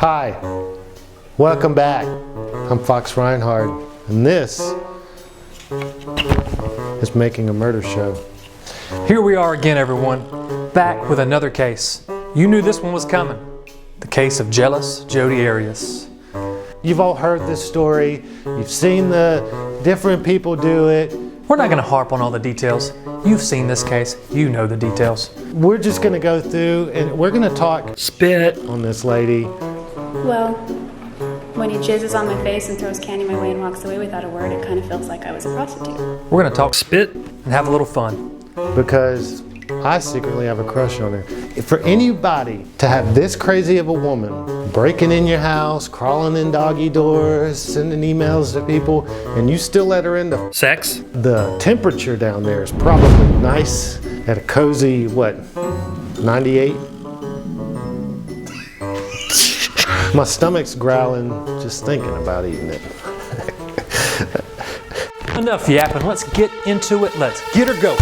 Hi, welcome back. I'm Fox Reinhardt, and this is Making a Murder Show. Here we are again, everyone, back with another case. You knew this one was coming. The case of jealous Jodi Arias. You've all heard this story. You've seen the different people do it. We're not going to harp on all the details. You've seen this case. You know the details. We're just going to go through and we're going to talk spit on this lady. Well, when he jizzes on my face and throws candy my way and walks away without a word, it kind of feels like I was a prostitute. We're going to talk spit and have a little fun. Because I secretly have a crush on her. For anybody to have this crazy of a woman breaking in your house, crawling in doggy doors, sending emails to people, and you still let her into Sex? The temperature down there is probably nice at a cozy, 98? My stomach's growling just thinking about eating it. Enough yapping. Let's get into it. Let's get her going.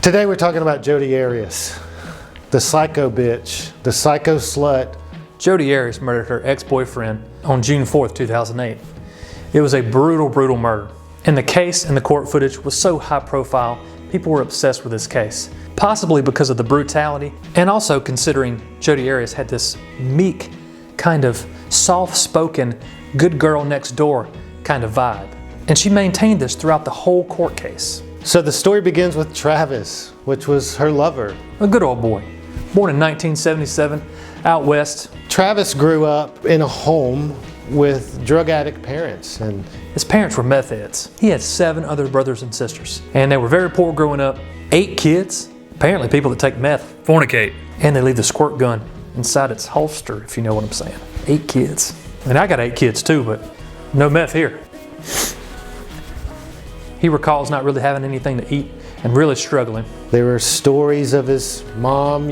Today we're talking about Jodi Arias, the psycho bitch, the psycho slut. Jodi Arias murdered her ex-boyfriend on June 4th, 2008. It was a brutal, brutal murder. And the case and the court footage was so high profile, people were obsessed with this case. Possibly because of the brutality, and also considering Jodi Arias had this meek, kind of soft-spoken, good girl next door kind of vibe. And she maintained this throughout the whole court case. So the story begins with Travis, which was her lover. A good old boy. Born in 1977, out west. Travis grew up in a home with drug addict parents, and his parents were meth heads. He had 7 other brothers and sisters, and they were very poor growing up. 8 kids. Apparently people that take meth fornicate, and they leave the squirt gun inside its holster, if you know what I'm saying. 8 kids. And I got 8 kids too, but no meth here. He recalls not really having anything to eat and really struggling. There were stories of his mom,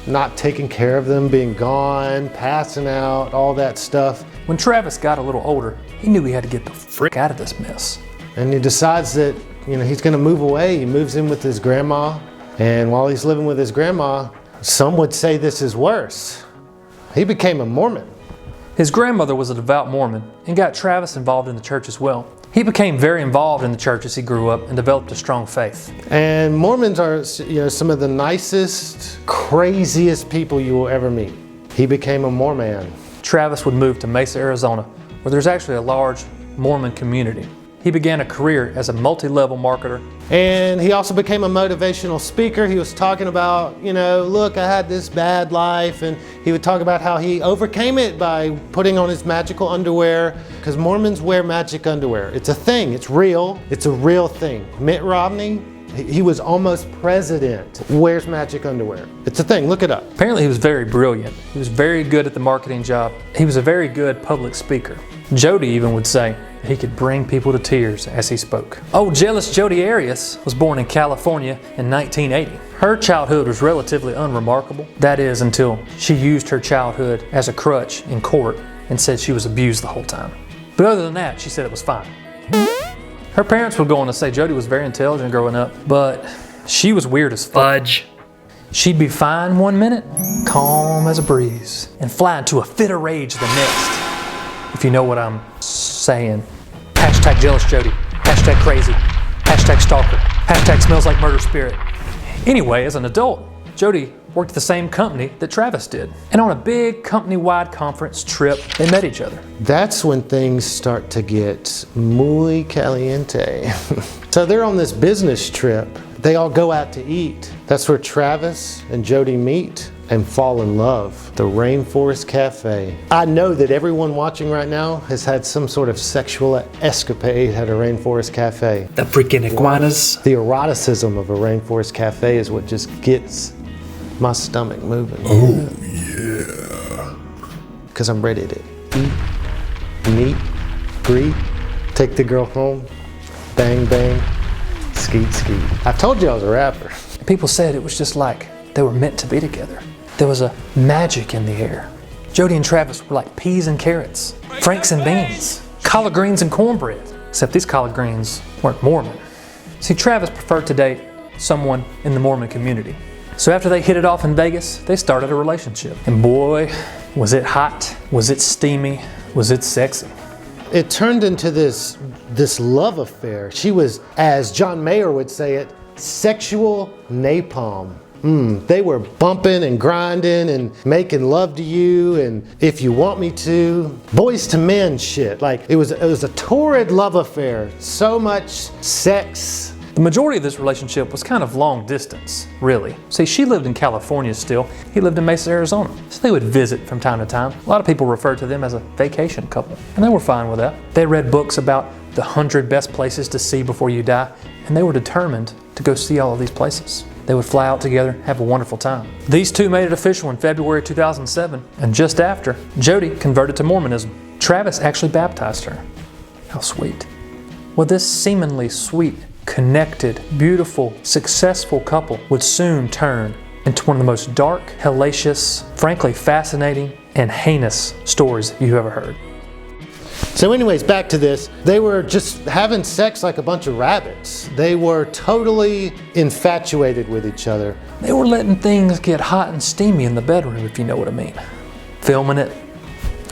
not taking care of them, being gone, passing out, all that stuff. When Travis got a little older, he knew he had to get the frick out of this mess. And he decides that, he's gonna move away. He moves in with his grandma. And while he's living with his grandma, some would say this is worse. He became a Mormon. His grandmother was a devout Mormon and got Travis involved in the church as well. He became very involved in the church as he grew up and developed a strong faith. And Mormons are, some of the nicest, craziest people you will ever meet. He became a Mormon. Travis would move to Mesa, Arizona, where there's actually a large Mormon community. He began a career as a multi-level marketer. And he also became a motivational speaker. He was talking about, look, I had this bad life. And he would talk about how he overcame it by putting on his magical underwear, because Mormons wear magic underwear. It's a thing, it's real, it's a real thing. Mitt Romney, he was almost president, wears magic underwear. It's a thing, look it up. Apparently he was very brilliant. He was very good at the marketing job. He was a very good public speaker. Jodi even would say he could bring people to tears as he spoke. Oh, jealous Jodi Arias was born in California in 1980. Her childhood was relatively unremarkable. That is, until she used her childhood as a crutch in court and said she was abused the whole time. But other than that, she said it was fine. Her parents would go on to say Jodi was very intelligent growing up, but she was weird as fudge. She'd be fine one minute, calm as a breeze, and fly into a fit of rage the next. If you know what I'm saying. Hashtag jealous Jodi. Hashtag crazy. Hashtag stalker. Hashtag smells like murder spirit. Anyway, as an adult, Jodi worked at the same company that Travis did. And on a big company-wide conference trip, they met each other. That's when things start to get muy caliente. So they're on this business trip. They all go out to eat. That's where Travis and Jodi meet and fall in love. The Rainforest Cafe. I know that everyone watching right now has had some sort of sexual escapade at a Rainforest Cafe. The freaking iguanas. The eroticism of a Rainforest Cafe is what just gets my stomach moving. Oh yeah. Because I'm ready to eat, meet, greet, take the girl home, bang bang, skeet skeet. I told you I was a rapper. People said it was just like they were meant to be together. there was a magic in the air. Jodi and Travis were like peas and carrots, franks and beans, collard greens and cornbread. Except these collard greens weren't Mormon. See, Travis preferred to date someone in the Mormon community. So after they hit it off in Vegas, they started a relationship. And boy, was it hot, was it steamy, was it sexy. It turned into this love affair. She was, as John Mayer would say it, sexual napalm. They were bumping and grinding and making love to you and if you want me to, boys to men shit. Like it was a torrid love affair. So much sex. The majority of this relationship was kind of long distance, really. See, she lived in California still. He lived in Mesa, Arizona. So they would visit from time to time. A lot of people referred to them as a vacation couple, and they were fine with that. They read books about the 100 best places to see before you die, and they were determined to go see all of these places. They would fly out together, have a wonderful time. These two made it official in February 2007, and just after, Jodi converted to Mormonism. Travis actually baptized her. How sweet. Well, this seemingly sweet, connected, beautiful, successful couple would soon turn into one of the most dark, hellacious, frankly fascinating, and heinous stories you've ever heard. So anyways, back to this. They were just having sex like a bunch of rabbits. They were totally infatuated with each other. They were letting things get hot and steamy in the bedroom, if you know what I mean. Filming it.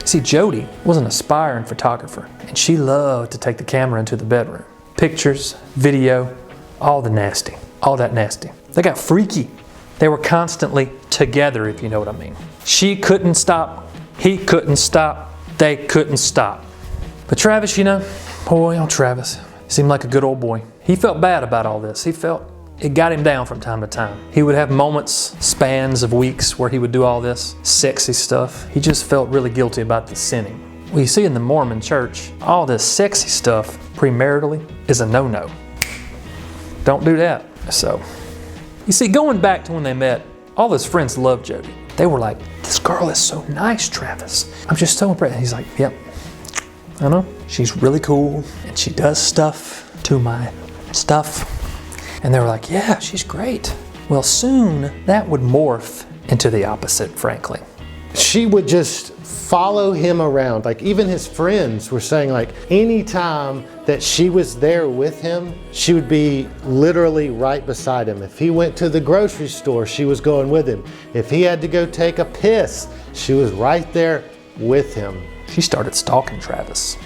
See, Jodi was an aspiring photographer, and she loved to take the camera into the bedroom. Pictures, video, all that nasty. They got freaky. They were constantly together, if you know what I mean. She couldn't stop, he couldn't stop, they couldn't stop. But Travis, you know, boy, oh Travis, seemed like a good old boy. He felt bad about all this. He felt it got him down from time to time. He would have moments, spans of weeks where he would do all this sexy stuff. He just felt really guilty about the sinning. Well, you see in the Mormon church, all this sexy stuff premaritally is a no-no. Don't do that. So, you see, going back to when they met, all his friends loved Jodi. They were like, this girl is so nice, Travis. I'm just so impressed. And he's like, yep, I know. She's really cool and she does stuff to my stuff. And they were like, yeah, she's great. Well, soon that would morph into the opposite, frankly. She would just follow him around. Like even his friends were saying like anytime that she was there with him, she would be literally right beside him. If he went to the grocery store, she was going with him. If he had to go take a piss, she was right there with him. She started stalking Travis.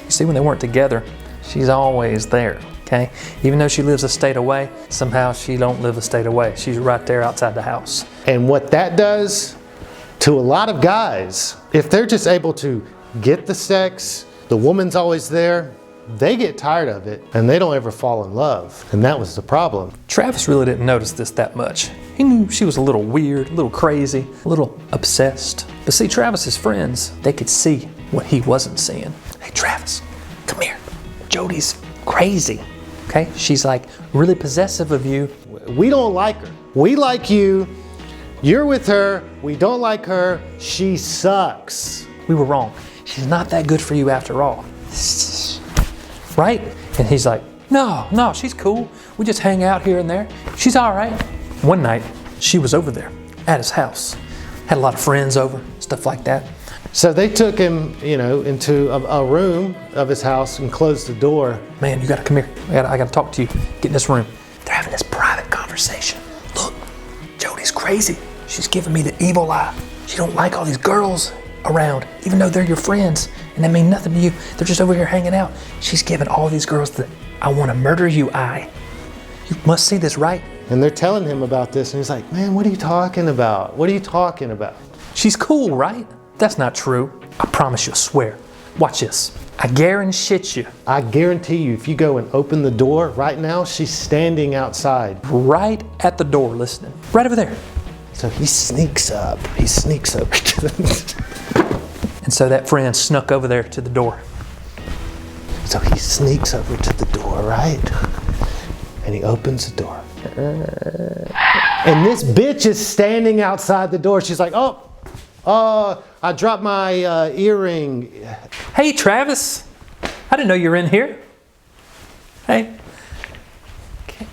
You see, when they weren't together, she's always there, okay? Even though she lives a state away, somehow she don't live a state away. She's right there outside the house. And what that does to a lot of guys, if they're just able to get the sex, the woman's always there, they get tired of it and they don't ever fall in love. And that was the problem. Travis really didn't notice this that much. He knew she was a little weird, a little crazy, a little obsessed. But see, Travis's friends, they could see what he wasn't seeing. Hey, Travis, come here. Jodi's crazy, okay? She's like really possessive of you. We don't like her. We like you. You're with her. We don't like her. She sucks. We were wrong. She's not that good for you after all. Right? And he's like, no, she's cool. We just hang out here and there. She's all right. One night, she was over there at his house. Had a lot of friends over, stuff like that. So they took him, into a room of his house and closed the door. Man, you gotta come here. I gotta talk to you. Get in this room. They're having this private conversation. Look, Jodi's crazy. She's giving me the evil eye. She don't like all these girls around, even though they're your friends and they mean nothing to you. They're just over here hanging out. She's giving all these girls the I want to murder you eye. You must see this, right? And they're telling him about this and he's like, man, what are you talking about? What are you talking about? She's cool, right? That's not true. I promise you, I swear. Watch this. I guarantee you. I guarantee you, if you go and open the door right now, she's standing outside. Right at the door listening. Right over there. So he sneaks up. He sneaks over to them. And so that friend snuck over there to the door. So he sneaks over to the door, right? And he opens the door. And this bitch is standing outside the door. She's like, I dropped my earring. Hey, Travis. I didn't know you were in here. Hey. Okay.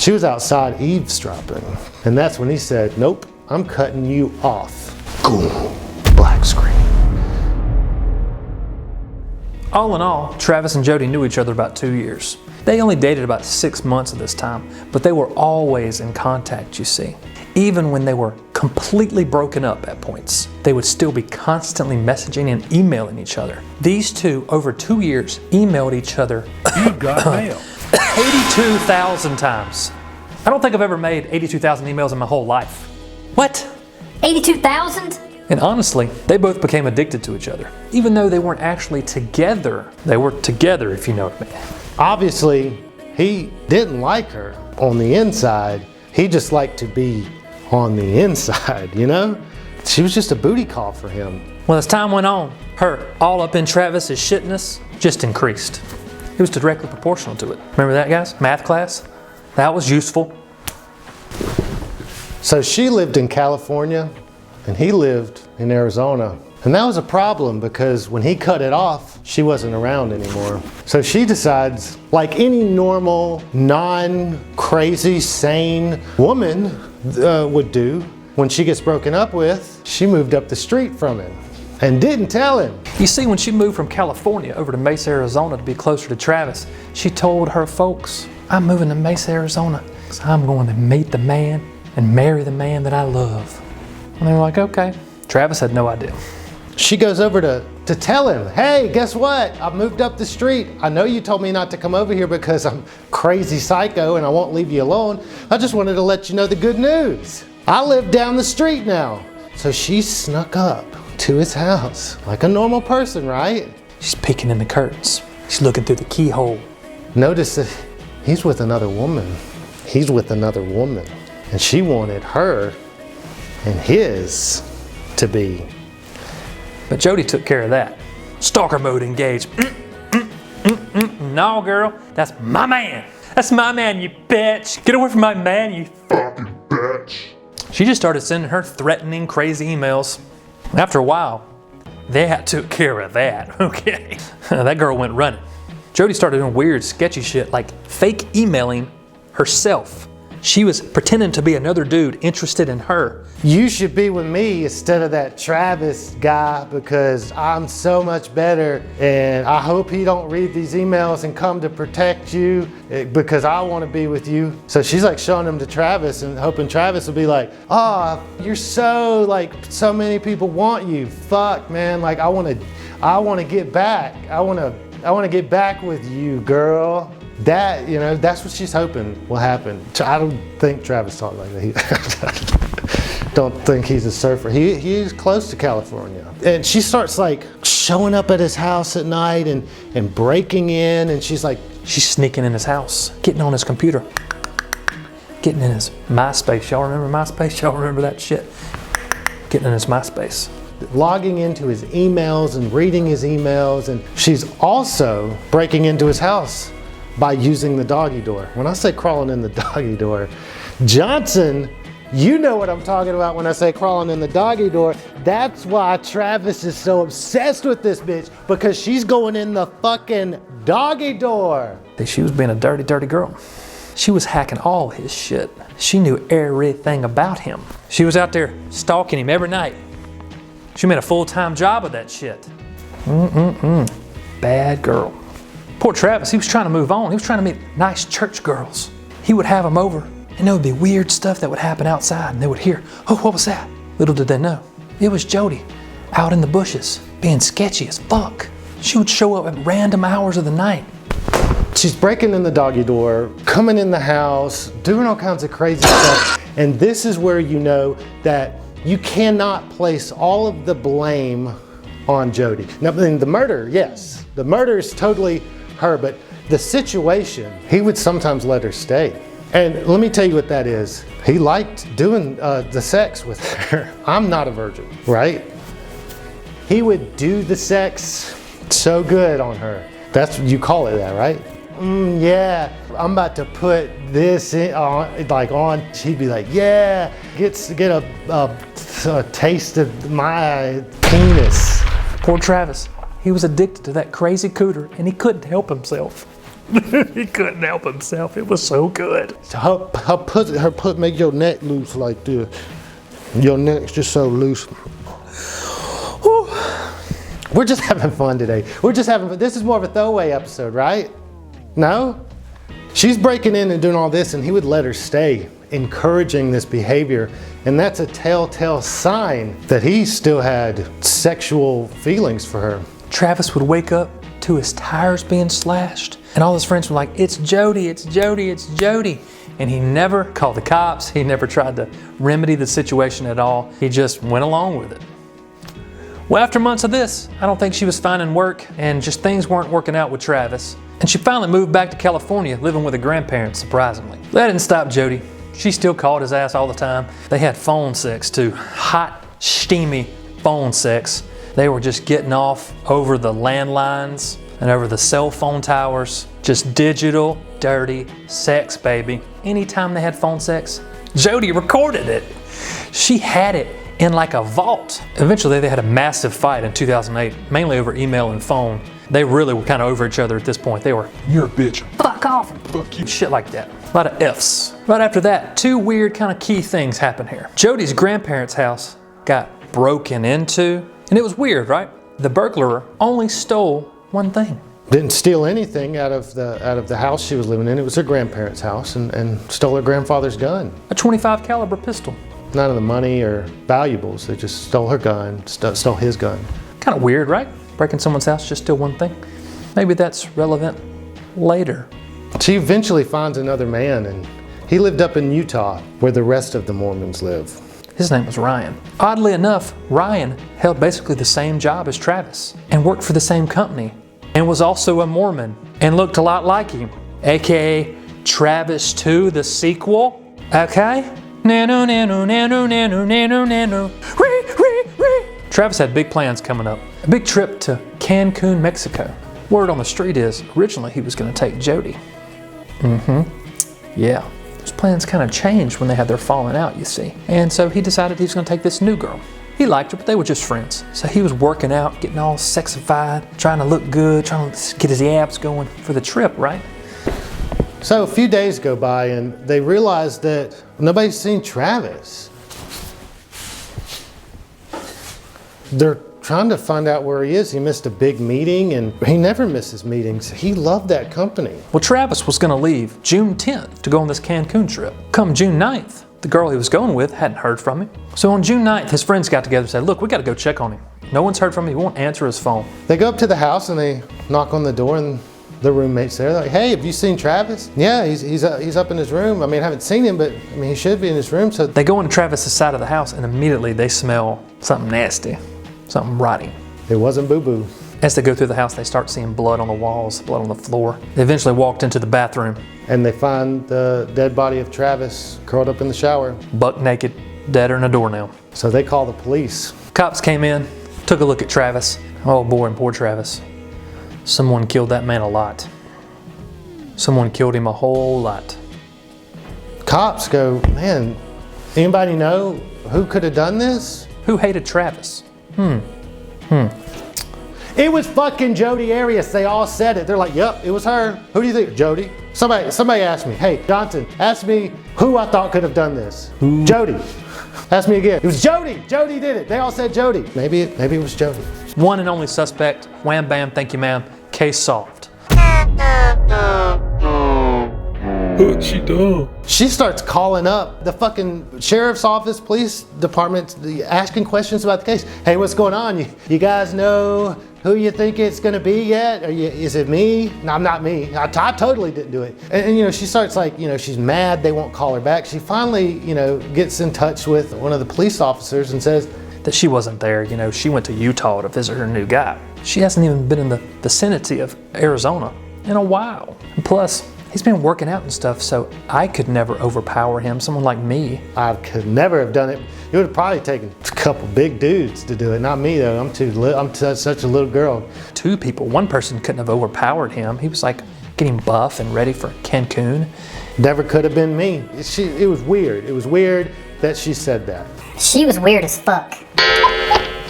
She was outside eavesdropping. And that's when he said, nope, I'm cutting you off. Boom, black screen. All in all, Travis and Jodi knew each other about 2 years. They only dated about 6 months of this time, but they were always in contact, you see. Even when they were completely broken up at points, they would still be constantly messaging and emailing each other. These two, over 2 years, emailed each other You got mail. 82,000 times. I don't think I've ever made 82,000 emails in my whole life. What? 82,000? And honestly, they both became addicted to each other. Even though they weren't actually together, they were together, if you know what I mean. Obviously, he didn't like her on the inside. He just liked to be on the inside, you know? She was just a booty call for him. Well, as time went on, her all up in Travis's shitness just increased. It was directly proportional to it. Remember that, guys? Math class? That was useful. So she lived in California and he lived in Arizona. And that was a problem because when he cut it off, she wasn't around anymore. So she decides, like any normal, non-crazy, sane woman would do, when she gets broken up with, she moved up the street from him and didn't tell him. You see, when she moved from California over to Mesa, Arizona to be closer to Travis, she told her folks, I'm moving to Mesa, Arizona because I'm going to meet the man and marry the man that I love. And they were like, okay. Travis had no idea. She goes over to tell him, hey, guess what? I moved up the street. I know you told me not to come over here because I'm crazy psycho and I won't leave you alone. I just wanted to let you know the good news. I live down the street now. So she snuck up to his house like a normal person, right? She's peeking in the curtains. She's looking through the keyhole. Notice that he's with another woman. He's with another woman. And she wanted her and his to be. But Jodi took care of that. Stalker mode engaged. No, girl, that's my man. That's my man, you bitch. Get away from my man, you Fucking bitch. She just started sending her threatening, crazy emails. After a while, that took care of that, okay? That girl went running. Jodi started doing weird, sketchy shit like fake emailing herself. She was pretending to be another dude interested in her. You should be with me instead of that Travis guy because I'm so much better and I hope he don't read these emails and come to protect you because I want to be with you. So she's like showing them to Travis and hoping Travis will be like, oh, you're so like, so many people want you. Fuck, man, like I want to get back. I want to get back with you, girl. That, you know, that's what she's hoping will happen. I don't think Travis talked like that. Don't think he's a surfer. He's close to California. And she starts like showing up at his house at night and breaking in, and she's sneaking in his house, getting on his computer, getting in his MySpace. Y'all remember MySpace? Y'all remember that shit? Getting in his MySpace. Logging into his emails and reading his emails, and she's also breaking into his house by using the doggy door. When I say crawling in the doggy door, Johnson, you know what I'm talking about when I say crawling in the doggy door. That's why Travis is so obsessed with this bitch, because she's going in the fucking doggy door. She was being a dirty, dirty girl. She was hacking all his shit. She knew everything about him. She was out there stalking him every night. She made a full-time job of that shit. Bad girl. Poor Travis, he was trying to move on. He was trying to meet nice church girls. He would have them over, and there would be weird stuff that would happen outside, and they would hear, oh, what was that? Little did they know, it was Jodi out in the bushes, being sketchy as fuck. She would show up at random hours of the night. She's breaking in the doggy door, coming in the house, doing all kinds of crazy stuff. And this is where you know that you cannot place all of the blame on Jodi. Now, the murder, yes, the murder is totally her, but the situation, he would sometimes let her stay. And let me tell you what that is. He liked doing the sex with her. I'm not a virgin, right? He would do the sex so good on her. That's, you call it that, right? Yeah, I'm about to put this in, on. She'd be like, yeah, get a taste of my penis. Poor Travis. He was addicted to that crazy cooter, and he couldn't help himself. He couldn't help himself. It was so good. Make your neck loose like this. Your neck's just so loose. Whew. We're just having fun today. We're just having fun. This is more of a throwaway episode, right? No? She's breaking in and doing all this, and he would let her stay, encouraging this behavior. And that's a telltale sign that he still had sexual feelings for her. Travis would wake up to his tires being slashed, and all his friends were like, "It's Jodi, it's Jodi, it's Jodi." And he never called the cops. He never tried to remedy the situation at all. He just went along with it. Well, after months of this, I don't think she was finding work, and just things weren't working out with Travis. And she finally moved back to California, living with her grandparents, surprisingly. That didn't stop Jodi. She still called his ass all the time. They had phone sex too. Hot, steamy phone sex. They were just getting off over the landlines and over the cell phone towers. Just digital, dirty sex, baby. Anytime they had phone sex, Jodi recorded it. She had it in like a vault. Eventually they had a massive fight in 2008, mainly over email and phone. They really were kind of over each other at this point. They were, You're a bitch. Fuck off. Fuck you. shit like that. A lot of F's. Right after that, two weird kind of key things happened here. Jodi's grandparents' house got broken into, and it was weird, right? The burglar only stole one thing. Didn't steal anything out of the house she was living in. It was her grandparents' house, and stole her grandfather's gun. A .25 caliber pistol. None of the money or valuables. They just stole her gun, stole his gun. Kind of weird, right? Breaking someone's house, just steal one thing. Maybe that's relevant later. She eventually finds another man, and he lived up in Utah, where the rest of the Mormons live. His name was Ryan. Oddly enough, Ryan held basically the same job as Travis and worked for the same company and was also a Mormon and looked a lot like him, aka Travis 2, the sequel. Okay? Nano, nano, nano, nano, nano, nano. Travis had big plans coming up. A big trip to Cancun, Mexico. Word on the street is, originally he was going to take Jodi. Yeah. Those plans kind of changed when they had their falling out, you see. And so he decided he was going to take this new girl. He liked her, but they were just friends. So he was working out, getting all sexified, trying to look good, trying to get his abs going for the trip, right? So a few days go by, and they realize that nobody's seen Travis. They're trying to find out where he is. He missed a big meeting, and he never misses meetings. He loved that company. Well, Travis was going to leave June 10th to go on this Cancun trip. Come June 9th, the girl he was going with hadn't heard from him. So on June 9th, his friends got together and said, "Look, we got to go check on him. No one's heard from him. He won't answer his phone." They go up to the house, and they knock on the door, and the roommate's there. They're like, "Hey, have you seen Travis?" "Yeah, he's up in his room. I mean, I haven't seen him, but I mean, he should be in his room." So They go into Travis's side of the house, and immediately they smell something nasty, something rotting. it wasn't Boo Boo. As they go through the house, they start seeing blood on the walls, blood on the floor. They eventually walked into the bathroom, And they find the dead body of Travis curled up in the shower. buck naked, deader than a doornail. So they call the police. Cops came in, took a look at Travis. Oh boy, and poor Travis. Someone killed that man a lot. Someone killed him a whole lot. Cops go, "Man, anybody know who could have done this?" Who hated Travis? It was fucking Jodi Arias. They all said it. They're like, "Yep, it was her." "Who do you think?" "Jodi." Somebody asked me, "Hey, Johnson, ask me who I thought could have done this." "Jodi." Ask me again. "It was Jodi. Jodi did it." They all said Jodi. Maybe it was Jodi. One and only suspect. Wham bam, thank you ma'am. Case solved. What she done? She starts calling up the fucking sheriff's office, police department, asking questions about the case. "Hey, what's going on? You guys know who you think it's gonna be yet? Is it me?" "No, I'm not me. I totally didn't do it." And you know, she starts like, you know, she's mad they won't call her back. She finally, you know, gets in touch with one of the police officers and says That she wasn't there, you know, she went to Utah to visit her new guy. She hasn't even been in the vicinity of Arizona in a while. And plus, he's been working out and stuff, so I could never overpower him, someone like me. I could never have done it. It would have probably taken a couple big dudes to do it. Not me though. I'm such a little girl. Two people, one person couldn't have overpowered him. He was like getting buff and ready for Cancun. Never could have been me. It was weird. It was weird that she said that. She was weird as fuck.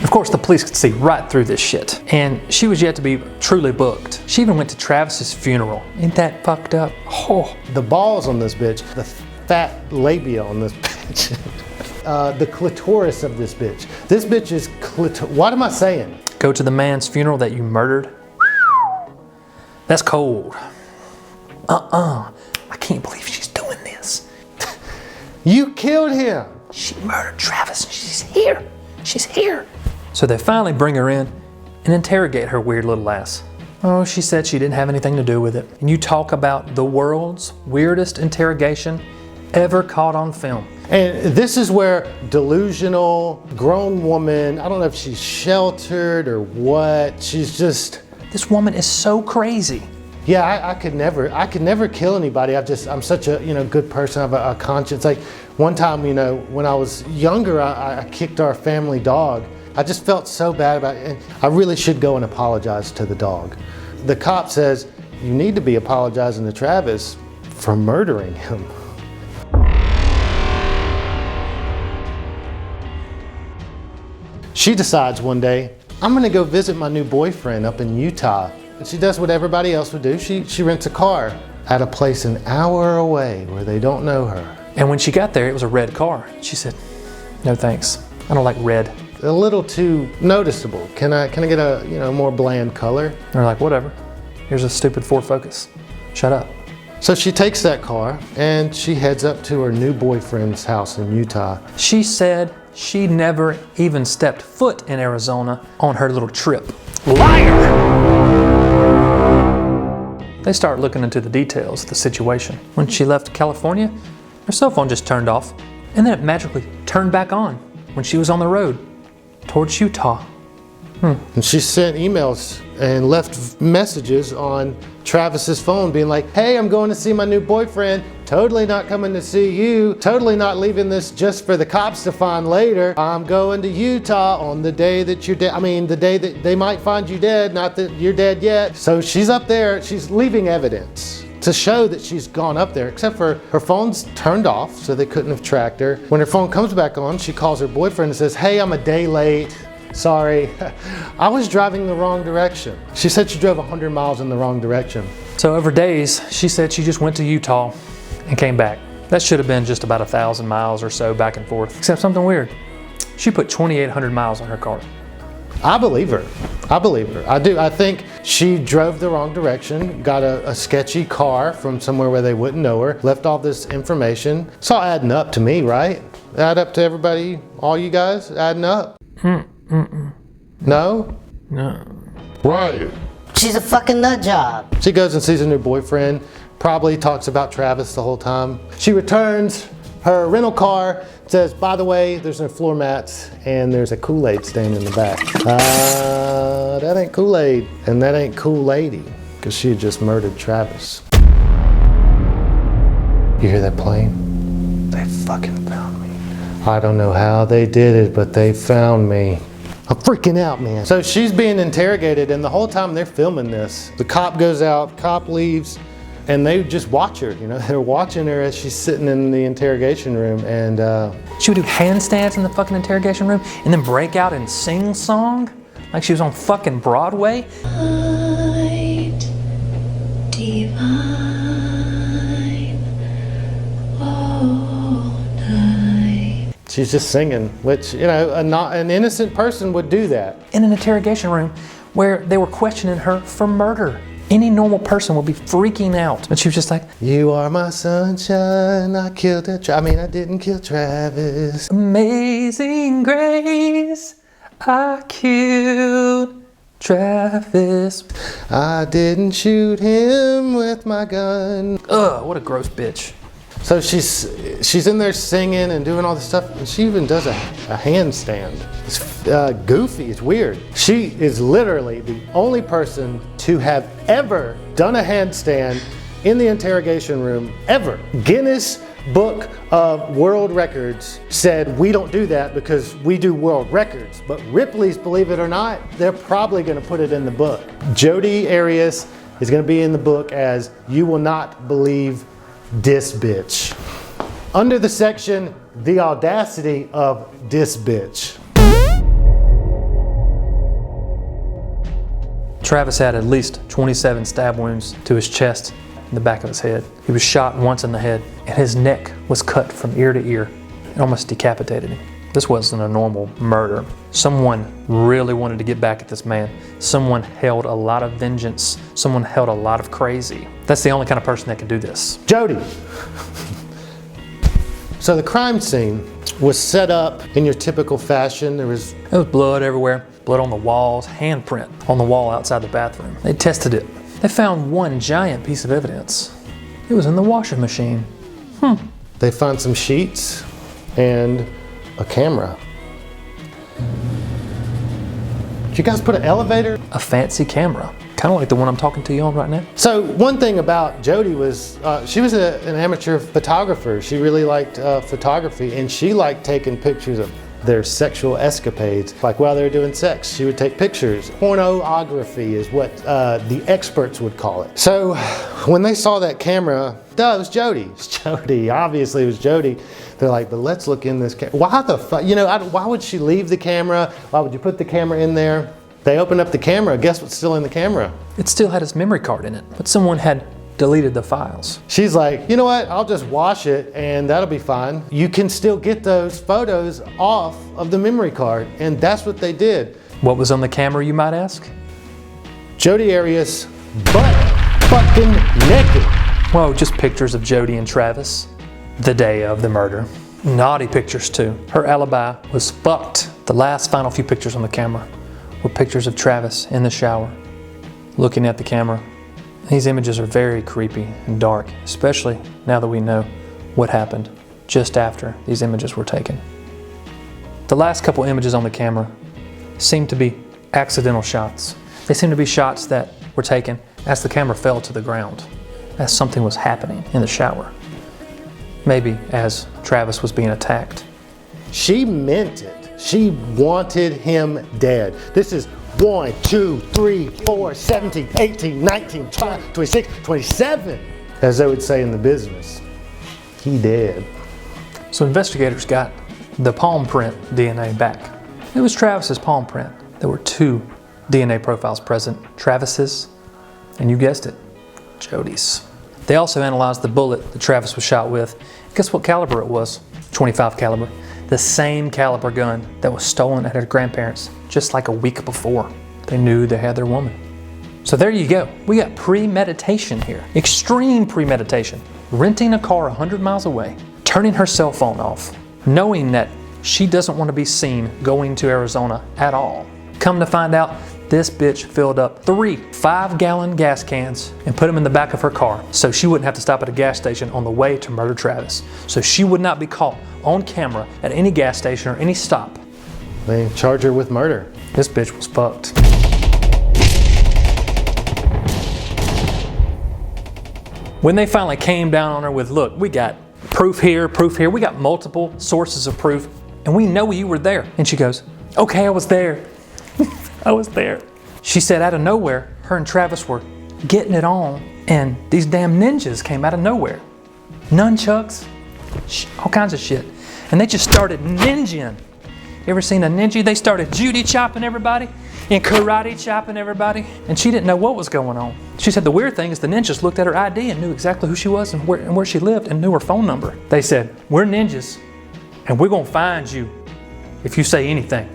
Of course, the police could see right through this shit. And she was yet to be truly booked. She even went to Travis's funeral. Ain't that fucked up? Oh. The balls on this bitch, the fat labia on this bitch, the clitoris of this bitch. This bitch is what am I saying? Go to the man's funeral that you murdered? That's cold. I can't believe she's doing this. You killed him. She murdered Travis and she's here. She's here. So they finally bring her in and interrogate her weird little ass. Oh, she said she didn't have anything to do with it. And you talk about the world's weirdest interrogation ever caught on film. And this is where delusional, grown woman, I don't know if she's sheltered or what, she's just... This woman is so crazy. Yeah, I could never kill anybody. I'm such a, good person. I have a conscience. Like one time, when I was younger, I kicked our family dog. I just felt so bad about it. And I really should go and apologize to the dog. The cop says, you need to be apologizing to Travis for murdering him. She decides one day, I'm gonna go visit my new boyfriend up in Utah. And she does what everybody else would do. She rents a car at a place an hour away where they don't know her. And when she got there, it was a red car. She said, no thanks, I don't like red. A little too noticeable. Can I get a more bland color? And they're like, whatever, here's a stupid Ford Focus, shut up. So she takes that car and she heads up to her new boyfriend's house in Utah. She said she never even stepped foot in Arizona on her little trip. Liar! They start looking into the details of the situation. When she left California, her cell phone just turned off, and then it magically turned back on when she was on the road towards Utah. And she sent emails and left messages on Travis's phone being like, hey, I'm going to see my new boyfriend. Totally not coming to see you. Totally not leaving this just for the cops to find later. I'm going to Utah on the day that you're dead. I mean, the day that they might find you dead, not that you're dead yet. So she's up there, she's leaving evidence to show that she's gone up there, except for her phone's turned off, so they couldn't have tracked her. When her phone comes back on, she calls her boyfriend and says, hey, I'm a day late. Sorry, I was driving the wrong direction. She said she drove 100 miles in the wrong direction. So over days, she said she just went to Utah and came back. That should have been just about 1,000 miles or so back and forth, except something weird. She put 2,800 miles on her car. I believe her. I believe her. I do. I think she drove the wrong direction, got a sketchy car from somewhere where they wouldn't know her, left all this information. It's all adding up to me, right? Add up to everybody, all you guys, adding up. No? No. Right. She's a fucking nut job. She goes and sees a new boyfriend, probably talks about Travis the whole time. She returns her rental car, says, by the way, there's no floor mats and there's a Kool-Aid stain in the back. That ain't Kool-Aid and that ain't Cool Lady, because she had just murdered Travis. You hear that plane? They fucking found me. I don't know how they did it, but they found me. I'm freaking out, man. So she's being interrogated, and the whole time they're filming this. The cop goes out, cop leaves, and they just watch her. They're watching her as she's sitting in the interrogation room, and She would do handstands in the fucking interrogation room and then break out and sing song like she was on fucking Broadway. Light divine, all night. she's just singing, which, an innocent person would do that. In an interrogation room where they were questioning her for murder. Any normal person would be freaking out. But she was just like, You are my sunshine, I killed that I didn't kill Travis. amazing grace, I killed Travis. I didn't shoot him with my gun. Ugh, what a gross bitch. So she's in there singing and doing all this stuff, and she even does a handstand. It's goofy, it's weird. She is literally the only person to have ever done a handstand in the interrogation room, ever. Guinness Book of World Records said we don't do that because we do world records. But Ripley's, believe it or not, they're probably gonna put it in the book. Jodi Arias is gonna be in the book as You Will Not Believe Dis Bitch. Under the section, The Audacity of Dis Bitch. Travis had at least 27 stab wounds to his chest and the back of his head. He was shot once in the head, and his neck was cut from ear to ear. It almost decapitated him. This wasn't a normal murder. Someone really wanted to get back at this man. Someone held a lot of vengeance. Someone held a lot of crazy. That's the only kind of person that could do this. Jodi. So the crime scene was set up in your typical fashion. There was blood everywhere, blood on the walls, handprint on the wall outside the bathroom. They tested it. They found one giant piece of evidence. It was in the washing machine. They found some sheets and a camera. Did you guys put an elevator? A fancy camera, kind of like the one I'm talking to you on right now. So one thing about Jodi was she was an amateur photographer. She really liked photography, and she liked taking pictures of their sexual escapades. Like while they were doing sex, she would take pictures. Pornography is what the experts would call it. So when they saw that camera, duh, it was Jodi. It's Jodi, obviously it was Jodi. They're like, but let's look in this camera. Why the fuck, why would she leave the camera? Why would you put the camera in there? They opened up the camera, guess what's still in the camera? It still had his memory card in it, but someone had deleted the files. She's like, you know what, I'll just wash it and that'll be fine. You can still get those photos off of the memory card, and that's what they did. What was on the camera, you might ask? Jodi Arias butt fucking naked. Whoa, just pictures of Jodi and Travis the day of the murder. Naughty pictures too. Her alibi was fucked. The last final few pictures on the camera were pictures of Travis in the shower, looking at the camera. These images are very creepy and dark, especially now that we know what happened just after these images were taken. The last couple images on the camera seem to be accidental shots. They seem to be shots that were taken as the camera fell to the ground, as something was happening in the shower. Maybe as Travis was being attacked. She meant it. She wanted him dead. This is 1, 2, 3, 4, 17, 18, 19, 20, 26, 27, as they would say in the business. He dead. So investigators got the palm print DNA back. It was Travis's palm print. There were 2 DNA profiles present, Travis's, and you guessed it, Jodi's. They also analyzed the bullet that Travis was shot with. Guess what caliber it was? .25 caliber. The same caliber gun that was stolen at her grandparents just like a week before. They knew they had their woman. So there you go. We got premeditation here. Extreme premeditation. Renting a car 100 miles away, turning her cell phone off, knowing that she doesn't want to be seen going to Arizona at all. Come to find out, this bitch filled up 3 5-gallon gas cans and put them in the back of her car so she wouldn't have to stop at a gas station on the way to murder Travis. So she would not be caught on camera at any gas station or any stop. They charge her with murder. This bitch was fucked. When they finally came down on her with, look, we got proof here, we got multiple sources of proof, and we know you were there. And she goes, okay, I was there. I was there. She said out of nowhere, her and Travis were getting it on, and these damn ninjas came out of nowhere. Nunchucks, all kinds of shit. And they just started ninjaing. You ever seen a ninja? They started Judy chopping everybody and karate chopping everybody, and she didn't know what was going on. She said the weird thing is the ninjas looked at her ID and knew exactly who she was and where she lived and knew her phone number. They said, we're ninjas, and we're gonna find you if you say anything.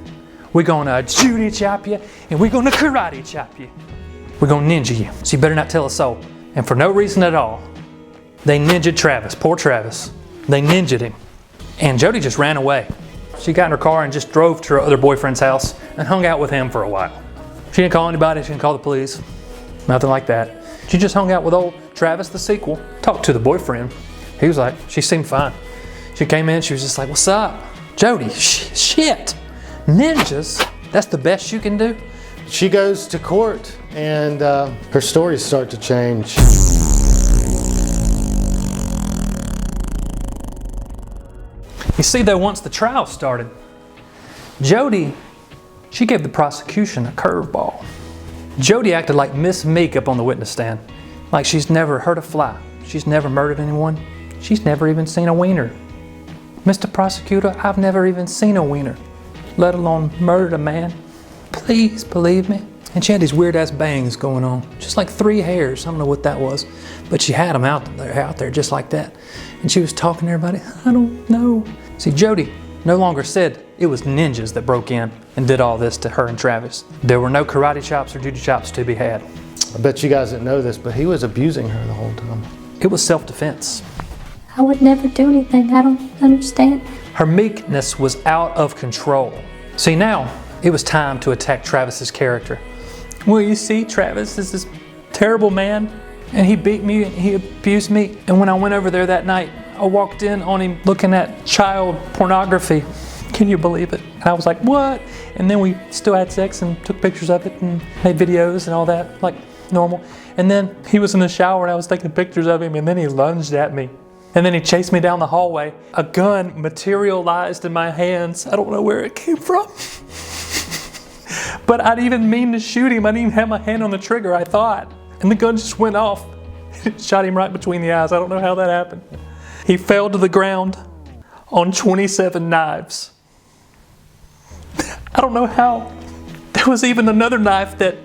We're gonna Judy chop you, and we're gonna karate chop you. We're gonna ninja you, so you better not tell a soul. And for no reason at all, they ninja'd Travis, poor Travis. They ninja'd him. And Jodi just ran away. She got in her car and just drove to her other boyfriend's house and hung out with him for a while. She didn't call anybody, she didn't call the police, nothing like that. She just hung out with old Travis the sequel, talked to the boyfriend. He was like, she seemed fine. She came in, she was just like, what's up? Jodi, shit, ninjas, that's the best you can do? She goes to court, and her stories start to change. You see, though, once the trial started, Jodi, she gave the prosecution a curveball. Jodi acted like Miss Meek up on the witness stand, like she's never hurt a fly, she's never murdered anyone, she's never even seen a wiener. Mr. Prosecutor, I've never even seen a wiener, let alone murdered a man. Please believe me. and she had these weird ass bangs going on, just like 3 hairs. I don't know what that was, but she had them out there just like that. And she was talking to everybody, I don't know. See, Jodi no longer said it was ninjas that broke in and did all this to her and Travis. There were no karate chops or judo chops to be had. I bet you guys didn't know this, but he was abusing her the whole time. It was self-defense. I would never do anything. I don't understand. Her meekness was out of control. See, now it was time to attack Travis's character. Well, you see, Travis is this terrible man, and he beat me and he abused me. And when I went over there that night, I walked in on him looking at child pornography. Can you believe it? And I was like, what? And then we still had sex and took pictures of it and made videos and all that, like normal. And then he was in the shower and I was taking pictures of him, and then he lunged at me. And then he chased me down the hallway. A gun materialized in my hands. I don't know where it came from. But I didn't even mean to shoot him. I didn't even have my hand on the trigger, I thought. And the gun just went off. It shot him right between the eyes. I don't know how that happened. He fell to the ground on 27 knives. I don't know how. There was even another knife that,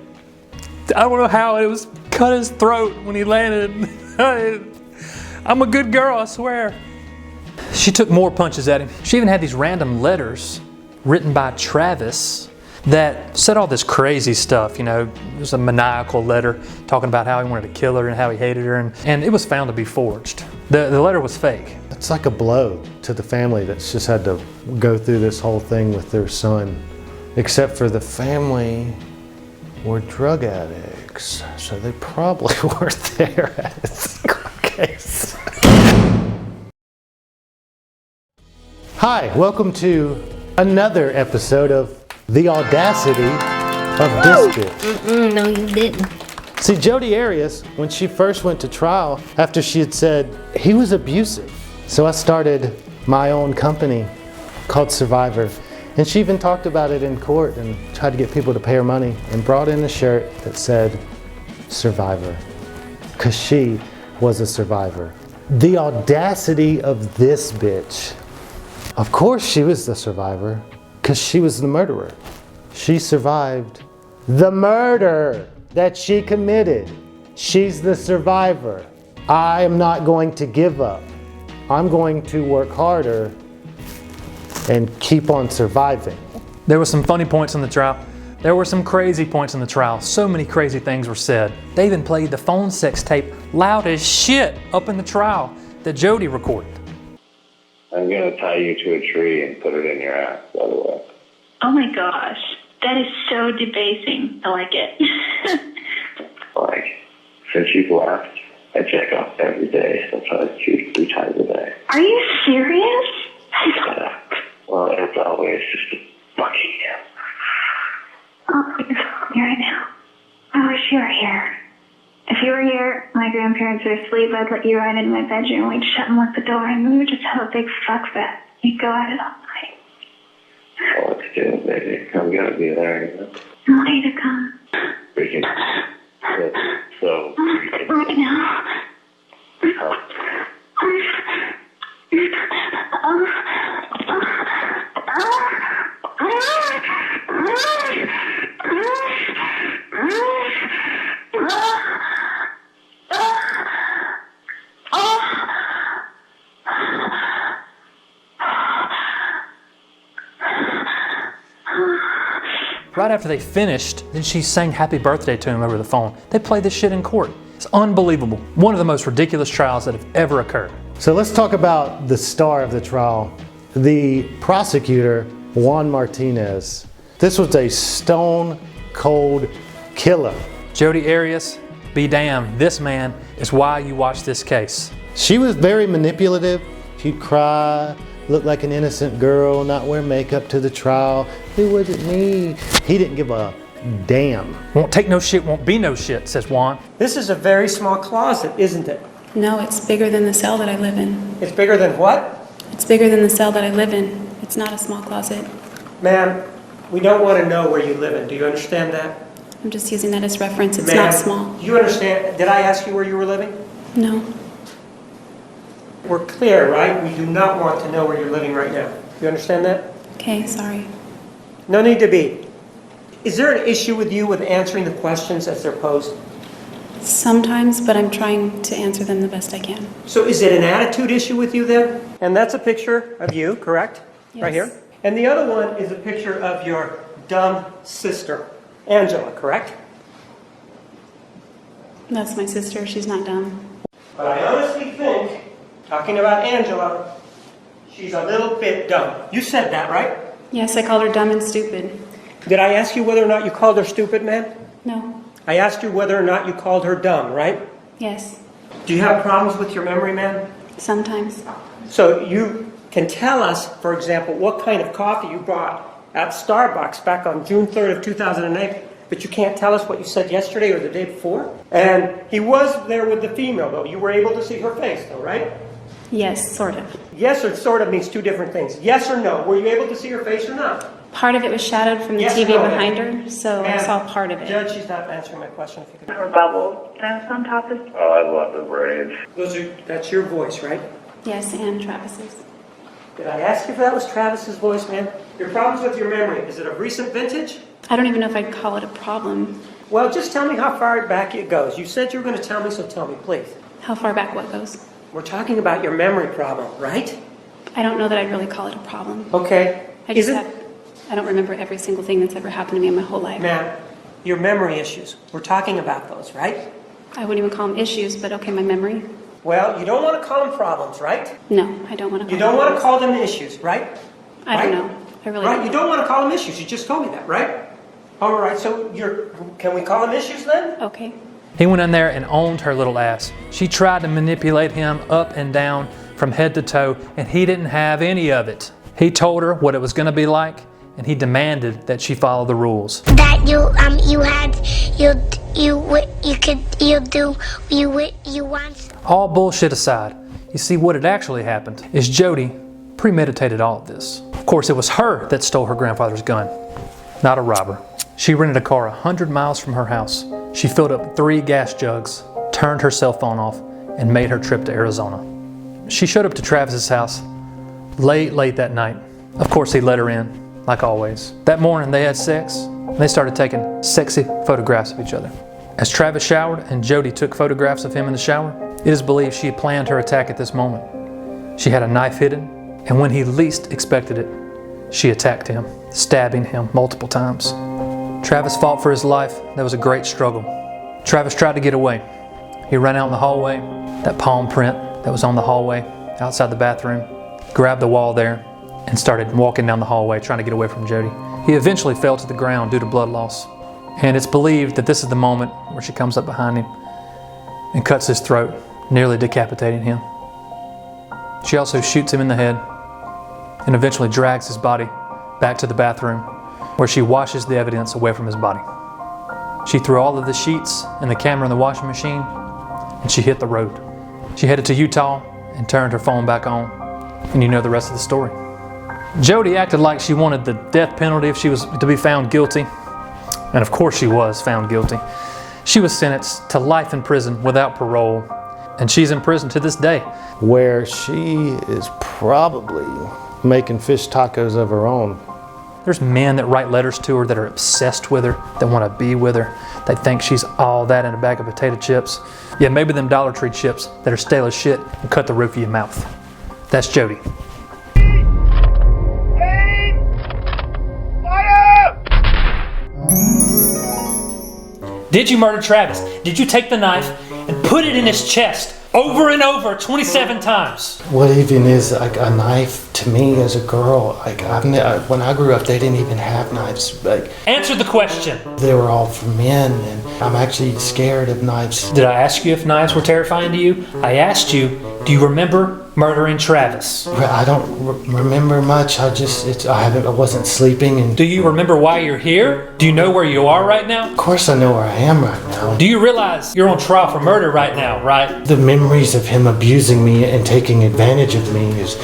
I don't know how, it was cut his throat when he landed. I'm a good girl, I swear. She took more punches at him. She even had these random letters written by Travis that said all this crazy stuff, you know. It was a maniacal letter talking about how he wanted to kill her and how he hated her, and it was found to be forged. The letter was fake. It's like a blow to the family that's just had to go through this whole thing with their son. Except for the family were drug addicts, so they probably weren't there at his case. Hi, welcome to another episode of The Audacity of This Bitch. No, you didn't. See, Jodi Arias, when she first went to trial, after she had said he was abusive, so I started my own company called Survivor. And she even talked about it in court and tried to get people to pay her money and brought in a shirt that said Survivor, because she was a survivor. The audacity of this bitch. Of course she was the survivor, because she was the murderer. She survived the murder that she committed. She's the survivor. I am not going to give up. I'm going to work harder and keep on surviving. There were some funny points in the trial. There were some crazy points in the trial. So many crazy things were said. They even played the phone sex tape loud as shit up in the trial that Jodi recorded. I'm gonna tie you to a tree and put it in your ass, by the way. Oh my gosh, that is so debasing. I like it. Like, since you've left, I check off every day, sometimes 2-3 times a day. Are you serious? Well, it's always just a fucking you. Oh, you're calling me right now. I wish you were here. If you were here, my grandparents are asleep, I'd let you ride into my bedroom, we'd shut and lock the door, and we would just have a big fuck fest. You'd go at it all night. Well, let's do it, baby. I'm gonna be there, you know? I want you to come. We can... So, we can... Right now. Right after they finished, then she sang happy birthday to him over the phone. They played this shit in court. It's unbelievable. One of the most ridiculous trials that have ever occurred. So let's talk about the star of the trial, the prosecutor, Juan Martinez. This was a stone cold killer. Jodi Arias, be damned, this man is why you watch this case. She was very manipulative. She'd cry, look like an innocent girl, not wear makeup to the trial. It wasn't me. He didn't give a damn. Won't take no shit, won't be no shit, says Juan. This is a very small closet, isn't it? No, it's bigger than the cell that I live in. It's bigger than what? It's bigger than the cell that I live in. It's not a small closet. Ma'am, we don't want to know where you live in. Do you understand that? I'm just using that as reference. It's Ma'am, not small. Do you understand? Did I ask you where you were living? No. We're clear, right? We do not want to know where you're living right now. You understand that? Okay, sorry. No need to be. Is there an issue with you with answering the questions as they're posed? Sometimes, but I'm trying to answer them the best I can. So is it an attitude issue with you then? And that's a picture of you, correct? Yes. Right here. And the other one is a picture of your dumb sister, Angela, correct? That's my sister. She's not dumb. But I honestly think, talking about Angela, she's a little bit dumb. You said that, right? Yes, I called her dumb and stupid. Did I ask you whether or not you called her stupid, ma'am? No. I asked you whether or not you called her dumb, right? Yes. Do you have problems with your memory, ma'am? Sometimes. So you can tell us, for example, what kind of coffee you bought at Starbucks back on June 3rd of 2008, but you can't tell us what you said yesterday or the day before? And he was there with the female, though. You were able to see her face, though, right? Yes, sort of. Yes or sort of means two different things. Yes or no. Were you able to see her face or not? Part of it was shadowed from the Yes, TV no, behind her, so I saw part of it. Judge, she's not answering my question. If you could. Or bubbles. That's on top of. Oh, I love the braids. That's your voice, right? Yes, and Travis's. Did I ask you if that was Travis's voice, man? Your problems with your memory, is it of recent vintage? I don't even know if I'd call it a problem. Well, just tell me how far back it goes. You said you were going to tell me, so tell me, please. How far back what goes? We're talking about your memory problem, right? I don't know that I'd really call it a problem. Okay. I don't remember every single thing that's ever happened to me in my whole life. Ma'am, your memory issues. We're talking about those, right? I wouldn't even call them issues, but okay, my memory. Well, you don't want to call them problems, right? No, I don't want to call them. You don't want to call them issues, right? I don't know. I really Right? don't. You don't want to call them issues. You just told me that, right? All right, so can we call them issues then? Okay. He went in there and owned her little ass. She tried to manipulate him up and down from head to toe, and he didn't have any of it. He told her what it was going to be like, and he demanded that she follow the rules. That you want. All bullshit aside, you see what had actually happened is Jodi premeditated all of this. Of course, it was her that stole her grandfather's gun, not a robber. She rented a car 100 miles from her house. She filled up 3 gas jugs, turned her cell phone off, and made her trip to Arizona. She showed up to Travis's house late that night. Of course, he let her in, like always. That morning, they had sex, and they started taking sexy photographs of each other. As Travis showered and Jodi took photographs of him in the shower, it is believed she had planned her attack at this moment. She had a knife hidden, and when he least expected it, she attacked him, stabbing him multiple times. Travis fought for his life. There was a great struggle. Travis tried to get away. He ran out in the hallway, that palm print that was on the hallway outside the bathroom, grabbed the wall there, and started walking down the hallway trying to get away from Jodi. He eventually fell to the ground due to blood loss. And it's believed that this is the moment where she comes up behind him and cuts his throat, nearly decapitating him. She also shoots him in the head and eventually drags his body back to the bathroom where she washes the evidence away from his body. She threw all of the sheets and the camera in the washing machine and she hit the road. She headed to Utah and turned her phone back on, and you know the rest of the story. Jodi acted like she wanted the death penalty if she was to be found guilty. And of course she was found guilty. She was sentenced to life in prison without parole, and she's in prison to this day. Where she is probably making fish tacos of her own. There's men that write letters to her that are obsessed with her, that want to be with her. They think she's all that in a bag of potato chips. Yeah, maybe them Dollar Tree chips that are stale as shit and cut the roof of your mouth. That's Jodi. Did you murder Travis? Did you take the knife and put it in his chest over and over 27 times? What even is like a knife to me as a girl? Like when I grew up, they didn't even have knives. Like Answer the question. they were all for men, and I'm actually scared of knives. Did I ask you if knives were terrifying to you? I asked you, do you remember murdering Travis? I don't remember much. I wasn't sleeping, and Do you remember why you're here? Do you know where you are right now? of course I know where I am right now. Do you realize you're on trial for murder right now, right? The memories of him abusing me and taking advantage of me is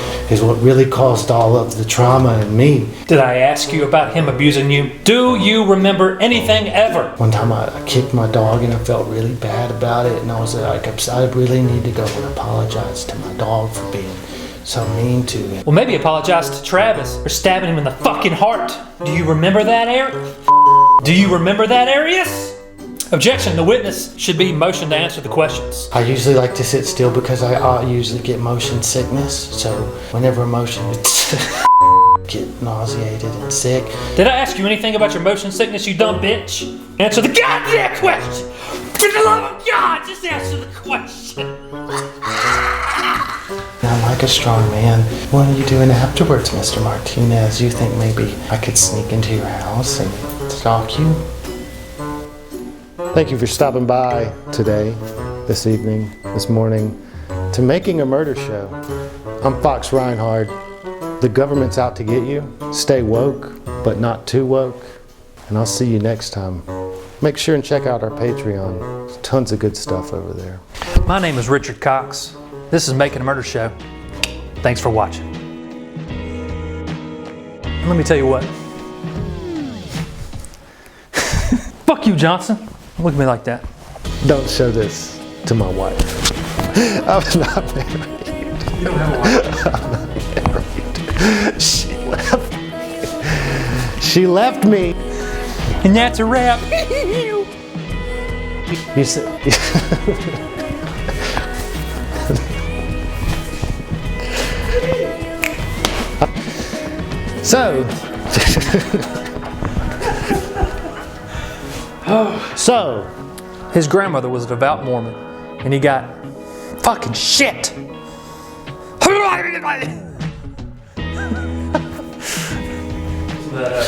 what really caused all of the trauma in me. Did I ask you about him abusing you? Do you remember anything ever? One time I kicked my dog and I felt really bad about it, and I was like, I really need to go and apologize to my dog for being so mean to him. Well, maybe apologize to Travis for stabbing him in the fucking heart. Do you remember that, Eric? Do you remember that, Arias? Objection, the witness should be motioned to answer the questions. I usually like to sit still because I usually get motion sickness. So whenever motion, get nauseated and sick. Did I ask you anything about your motion sickness, you dumb bitch? Answer the goddamn question! For the love of God, just answer the question! I'm like a strong man. What are you doing afterwards, Mr. Martinez? You think maybe I could sneak into your house and stalk you? Thank you for stopping by today, this evening, this morning, to Making a Murder Show. I'm Fox Reinhard. The government's out to get you. Stay woke, but not too woke. And I'll see you next time. Make sure and check out our Patreon. There's tons of good stuff over there. My name is Richard Cox. This is Making a Murder Show. Thanks for watching. Let me tell you what. Fuck you, Johnson. Look at me like that. Don't show this to my wife. I'm not married. You don't have a wife. I'm not married. She left me. She left me. And that's a wrap. You said. So, his grandmother was a devout Mormon, and he got fucking shit.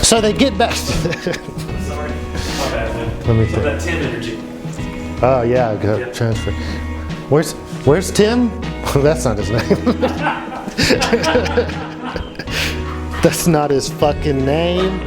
So they get back. Sorry. My bad, man. Let me think. That Tim energy. Oh yeah, go transfer. Where's Tim? That's not his name. That's not his fucking name.